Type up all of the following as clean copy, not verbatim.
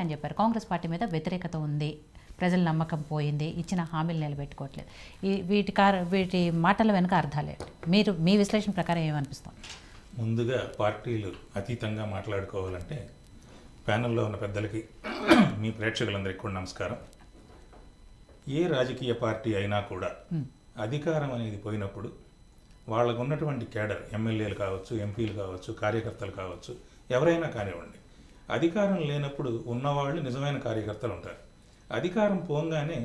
అని చెప్పారు. కాంగ్రెస్ పార్టీ మీద వ్యతిరేకత ఉంది, ప్రజల నమ్మకం పోయింది, ఇచ్చిన హామీలు నిలబెట్టుకోవట్లేదు. వీటి మాటల వెనుక అర్థాలేంటి? మీరు మీ విశ్లేషణ ప్రకారం ఏమనిపిస్తుంది? ముందుగా పార్టీలు అతీతంగా మాట్లాడుకోవాలంటే ప్యానెల్లో ఉన్న పెద్దలకి మీ ప్రేక్షకులందరికీ కూడా నమస్కారం. ఏ రాజకీయ పార్టీ అయినా కూడా అధికారం అనేది పోయినప్పుడు వాళ్ళకు ఉన్నటువంటి కేడర్, ఎమ్మెల్యేలు కావచ్చు, ఎంపీలు కావచ్చు, కార్యకర్తలు కావచ్చు, ఎవరైనా కానివ్వండి, అధికారం లేనప్పుడు ఉన్నవాళ్ళు నిజమైన కార్యకర్తలు ఉంటారు. అధికారం పోగానే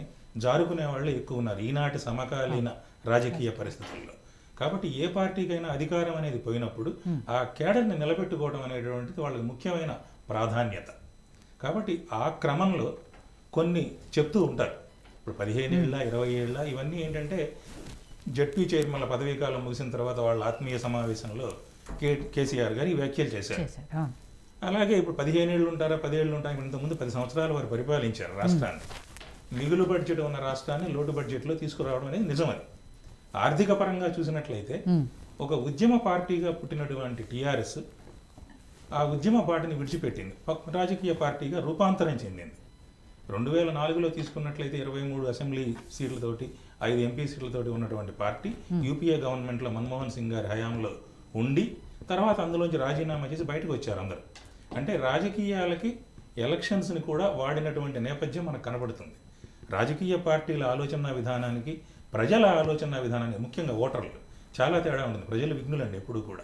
జారుకునే వాళ్ళు ఎక్కువ ఉన్నారు ఈనాటి సమకాలీన రాజకీయ పరిస్థితుల్లో. కాబట్టి ఏ పార్టీకైనా అధికారం అనేది పోయినప్పుడు ఆ కేడర్ని నిలబెట్టుకోవడం అనేటువంటిది వాళ్ళకి ముఖ్యమైన ప్రాధాన్యత. కాబట్టి ఆ క్రమంలో కొన్ని చెప్తూ ఉంటారు. ఇప్పుడు 15 ఏళ్ళ 20 ఏళ్ళ ఇవన్నీ ఏంటంటే జడ్పీ చైర్మన్ల పదవీకాలం ముగిసిన తర్వాత వాళ్ళ ఆత్మీయ సమావేశంలో కేసీఆర్ గారు ఈ వ్యాఖ్యలు చేశారు. అలాగే ఇప్పుడు 15 ఏళ్ళు ఉంటారా 10 ఏళ్ళు ఉంటారా, ఇంతకుముందు 10 సంవత్సరాలు వారు పరిపాలించారు రాష్ట్రాన్ని. మిగులు బడ్జెట్ ఉన్న రాష్ట్రాన్ని లోటు బడ్జెట్లో తీసుకురావడం అనేది నిజమది. ఆర్థిక పరంగా చూసినట్లయితే ఒక ఉద్యమ పార్టీగా పుట్టినటువంటి టీఆర్ఎస్ ఆ ఉద్యమ పార్టీని విడిచిపెట్టింది, రాజకీయ పార్టీగా రూపాంతరం చెందింది. 2004లో తీసుకున్నట్లయితే 23 అసెంబ్లీ సీట్లతోటి 5 ఎంపీ సీట్లతోటి ఉన్నటువంటి పార్టీ యూపీఏ గవర్నమెంట్లో మన్మోహన్ సింగ్ గారి హయాంలో ఉండి తర్వాత అందులోంచి రాజీనామా చేసి బయటకు వచ్చారు అందరూ. అంటే రాజకీయాలకి ఎలక్షన్స్ని కూడా వాడినటువంటి నేపథ్యం మనకు కనబడుతుంది. రాజకీయ పార్టీల ఆలోచన విధానానికి ప్రజల ఆలోచన విధానానికి, ముఖ్యంగా ఓటర్లు, చాలా తేడా ఉంటుంది. ప్రజలు విఘ్నులండి ఎప్పుడు కూడా.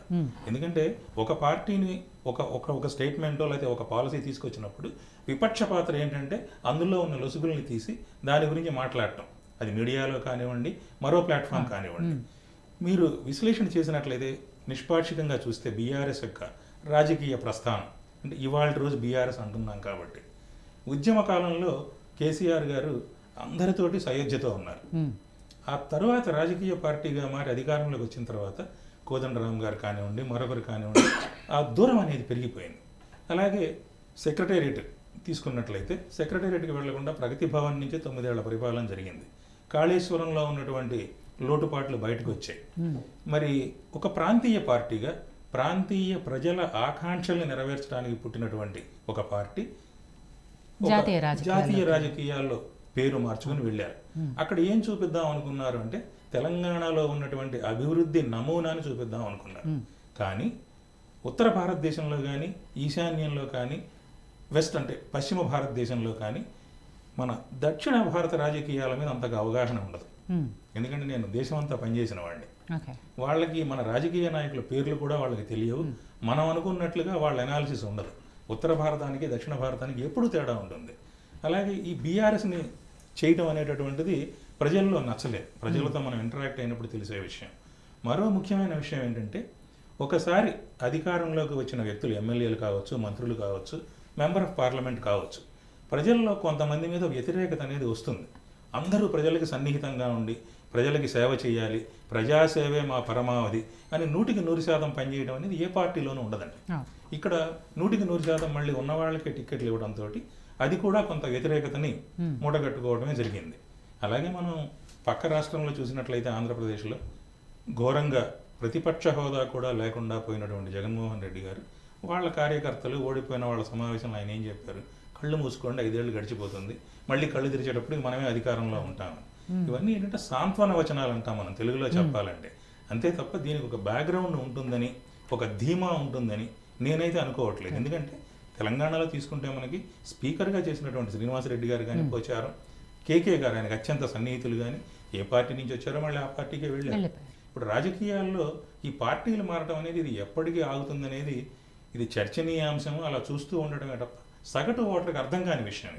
ఎందుకంటే ఒక పార్టీని ఒక స్టేట్మెంటో లేకపోతే ఒక పాలసీ తీసుకొచ్చినప్పుడు విపక్ష పాత్ర ఏంటంటే అందులో ఉన్న లొసుగుల్ని తీసి దాని గురించి మాట్లాడటం. అది మీడియాలో కానివ్వండి, మరో ప్లాట్ఫామ్ కానివ్వండి. మీరు విశ్లేషణ చేసినట్లయితే నిష్పాక్షికంగా చూస్తే బీఆర్ఎస్ యొక్క రాజకీయ ప్రస్థానం, అంటే ఇవాళ రోజు బీఆర్ఎస్ అంటున్నాం కాబట్టి, ఉద్యమ కాలంలో కేసీఆర్ గారు అందరితోటి సయోధ్యతో ఉన్నారు. ఆ తర్వాత రాజకీయ పార్టీగా మారి అధికారంలోకి వచ్చిన తర్వాత కోదండరామ్ గారు కానివ్వండి, మరొకరు కానివ్వండి, ఆ దూరం అనేది పెరిగిపోయింది. అలాగే సెక్రటేరియట్ తీసుకున్నట్లయితే సెక్రటేరియట్కి వెళ్లకుండా ప్రగతి భవన్ నుంచి 9 ఏళ్ల పరిపాలన జరిగింది. కాళేశ్వరంలో ఉన్నటువంటి లోటుపాట్లు బయటకు వచ్చాయి. మరి ఒక ప్రాంతీయ పార్టీగా ప్రాంతీయ ప్రజల ఆకాంక్షల్ని నెరవేర్చడానికి పుట్టినటువంటి ఒక పార్టీ జాతీయ రాజకీయాల్లో పేరు మార్చుకుని వెళ్ళారు. అక్కడ ఏం చూపిద్దాం అనుకున్నారు అంటే తెలంగాణలో ఉన్నటువంటి అభివృద్ధి నమూనాని చూపిద్దాం అనుకున్నారు. కానీ ఉత్తర భారతదేశంలో కానీ, ఈశాన్యంలో కానీ, వెస్ట్ అంటే పశ్చిమ భారతదేశంలో కానీ మన దక్షిణ భారత రాజకీయాల మీద అంతగా అవగాహన ఉండదు. ఎందుకంటే నేను దేశమంతా పనిచేసిన వాడిని. వాళ్ళకి మన రాజకీయ నాయకుల పేర్లు కూడా వాళ్ళకి తెలియవు. మనం అనుకున్నట్లుగా వాళ్ళ అనాలిసిస్ ఉండదు. ఉత్తర భారతానికి దక్షిణ భారతానికి ఎప్పుడు తేడా ఉంటుంది. అలాగే ఈ బీఆర్ఎస్ని చేయటం అనేటటువంటిది ప్రజల్లో నచ్చలేదు. ప్రజలతో మనం ఇంటరాక్ట్ అయినప్పుడు తెలిసే విషయం. మరో ముఖ్యమైన విషయం ఏంటంటే ఒకసారి అధికారంలోకి వచ్చిన వ్యక్తులు, ఎమ్మెల్యేలు కావచ్చు, మంత్రులు కావచ్చు, మెంబర్ ఆఫ్ పార్లమెంట్ కావచ్చు, ప్రజల్లో కొంతమంది మీద వ్యతిరేకత అనేది వస్తుంది. అందరూ ప్రజలకి సన్నిహితంగా ఉండి ప్రజలకి సేవ చేయాలి, ప్రజాసేవే మా పరమావధి అని 100% పనిచేయడం అనేది ఏ పార్టీలోనూ ఉండదండి. ఇక్కడ 100% మళ్ళీ ఉన్న వాళ్ళకే టిక్కెట్లు ఇవ్వడంతో అది కూడా కొంత వ్యతిరేకతని మూటగట్టుకోవడమే జరిగింది. అలాగే మనం పక్క రాష్ట్రంలో చూసినట్లయితే ఆంధ్రప్రదేశ్లో ఘోరంగా ప్రతిపక్ష హోదా కూడా లేకుండా పోయినటువంటి జగన్మోహన్ రెడ్డి గారు వాళ్ళ కార్యకర్తలు ఓడిపోయిన వాళ్ళ సమావేశంలో ఆయన ఏం చెప్పారు? కళ్ళు మూసుకోండి, 5 ఏళ్ళు గడిచిపోతుంది, మళ్ళీ కళ్ళు తెరిచేటప్పుడు మనమే అధికారంలో ఉంటామని. ఇవన్నీ ఏంటంటే సాంత్వన వచనాలు అంటాం మనం తెలుగులో చెప్పాలంటే. అంతే తప్ప దీనికి ఒక బ్యాక్గ్రౌండ్ ఉంటుందని, ఒక ధీమా ఉంటుందని నేనైతే అనుకోవట్లేదు. ఎందుకంటే తెలంగాణలో తీసుకుంటే మనకి స్పీకర్గా చేసినటువంటి శ్రీనివాసరెడ్డి గారు కానీ, పోచారం కేకే గారు, ఆయనకు అత్యంత సన్నిహితులు కానీ, ఏ పార్టీ నుంచి వచ్చారో మళ్ళీ ఆ పార్టీకే వెళ్ళారు. ఇప్పుడు రాజకీయాల్లో ఈ పార్టీలు మారటం అనేది ఇది ఎప్పటికీ ఆగుతుందనేది ఇది చర్చనీయాంశము. అలా చూస్తూ ఉండటమే తప్ప సగటు ఓటర్కి అర్థం కాని విషయం.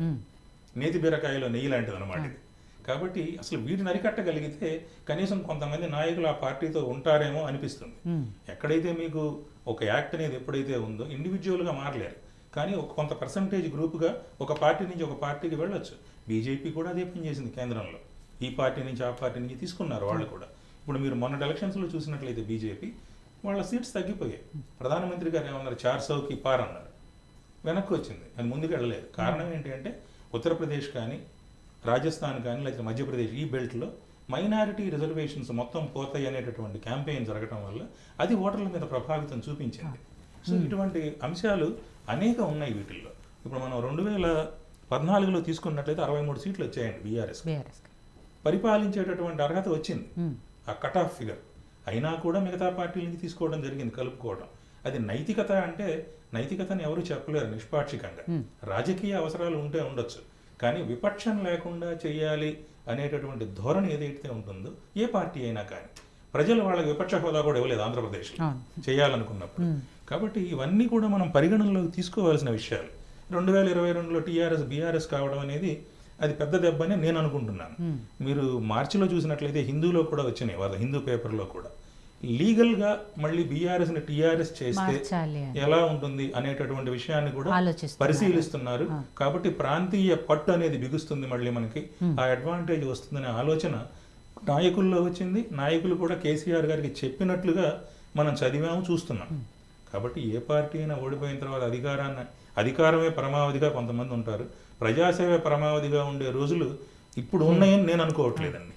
నేతి బీరకాయలో నెయ్యి లాంటిది అనమాట ఇది. కాబట్టి అసలు వీటిని అరికట్టగలిగితే కనీసం కొంతమంది నాయకులు ఆ పార్టీతో ఉంటారేమో అనిపిస్తుంది. ఎక్కడైతే మీకు ఒక యాక్ట్ అనేది ఎప్పుడైతే ఉందో ఇండివిజువల్గా మారలేరు, కానీ ఒక కొంత పర్సంటేజ్ గ్రూప్గా ఒక పార్టీ నుంచి ఒక పార్టీకి వెళ్ళొచ్చు. బీజేపీ కూడా అదే పని చేసింది కేంద్రంలో. ఈ పార్టీ నుంచి ఆ పార్టీ నుంచి తీసుకున్నారు వాళ్ళు కూడా. ఇప్పుడు మీరు మొన్నటి ఎలక్షన్స్లో చూసినట్లయితే బీజేపీ వాళ్ళ సీట్స్ తగ్గిపోయాయి. ప్రధానమంత్రి గారు ఏమన్నారు? 400కి పార్ అన్నారు, వెనక్కి వచ్చింది, అది ముందుకు వెళ్ళలేదు. కారణం ఏంటి అంటే ఉత్తరప్రదేశ్ కానీ, రాజస్థాన్ కానీ, లేకపోతే మధ్యప్రదేశ్, ఈ బెల్ట్లో మైనారిటీ రిజర్వేషన్స్ మొత్తం పోతాయి అనేటటువంటి క్యాంపెయిన్ జరగడం వల్ల అది ఓటర్ల మీద ప్రభావితం చూపించింది. సో ఇటువంటి అంశాలు అనేక ఉన్నాయి వీటిల్లో. ఇప్పుడు మనం 2014లో తీసుకున్నట్లయితే 63 సీట్లు వచ్చాయండి బీఆర్ఎస్. పరిపాలించేటటువంటి అర్హత వచ్చింది, ఆ కట్ ఆఫ్ ఫిగర్. అయినా కూడా మిగతా పార్టీలకి తీసుకోవడం జరిగింది, కలుపుకోవడం. అది నైతికత అంటే నైతికతని ఎవరు చెప్పలేరు నిష్పాక్షికంగా. రాజకీయ అవసరాలు ఉంటే ఉండొచ్చు, కానీ విపక్షం లేకుండా చేయాలి అనేటటువంటి ధోరణి ఏదైతే ఉంటుందో ఏ పార్టీ అయినా కానీ, ప్రజలు వాళ్ళకి విపక్ష హోదా కూడా ఇవ్వలేదు ఆంధ్రప్రదేశ్లో చేయాలనుకున్నప్పుడు. కాబట్టి ఇవన్నీ కూడా మనం పరిగణనలోకి తీసుకోవాల్సిన విషయాలు. 2022లో బీఆర్ఎస్ కావడం అనేది అది పెద్ద దెబ్బ అని నేను అనుకుంటున్నాను. మీరు మార్చిలో చూసినట్లయితే హిందూలో కూడా వచ్చినాయి, వాళ్ళ హిందూ పేపర్లో కూడా లీగల్గా మళ్ళీ బీఆర్ఎస్ని టీఆర్ఎస్ చేస్తే ఎలా ఉంటుంది అనేటటువంటి విషయాన్ని కూడా పరిశీలిస్తున్నారు. కాబట్టి ప్రాంతీయ పట్టు అనేది బిగుస్తుంది, మళ్ళీ మనకి ఆ అడ్వాంటేజ్ వస్తుందనే ఆలోచన నాయకుల్లో వచ్చింది. నాయకులు కూడా కేసీఆర్ గారికి చెప్పినట్లుగా మనం చదివాము, చూస్తున్నాం. కాబట్టి ఏ పార్టీ అయినా ఓడిపోయిన తర్వాత అధికారమే పరమావధిగా కొంతమంది ఉంటారు, ప్రజాసేవే పరమావధిగా ఉండే రోజులు ఇప్పుడు ఉన్నాయని నేను అనుకోవట్లేదండి.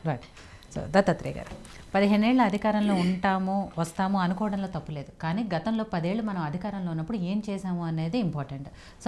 రైట్. సో దత్తాత్రేయ గారు, 15 ఏళ్ళ అధికారంలో వస్తాము అనుకోవడంలో తప్పులేదు, కానీ గతంలో 10 ఏళ్ళు మనం అధికారంలో ఉన్నప్పుడు ఏం చేసాము అనేది ఇంపార్టెంట్. సో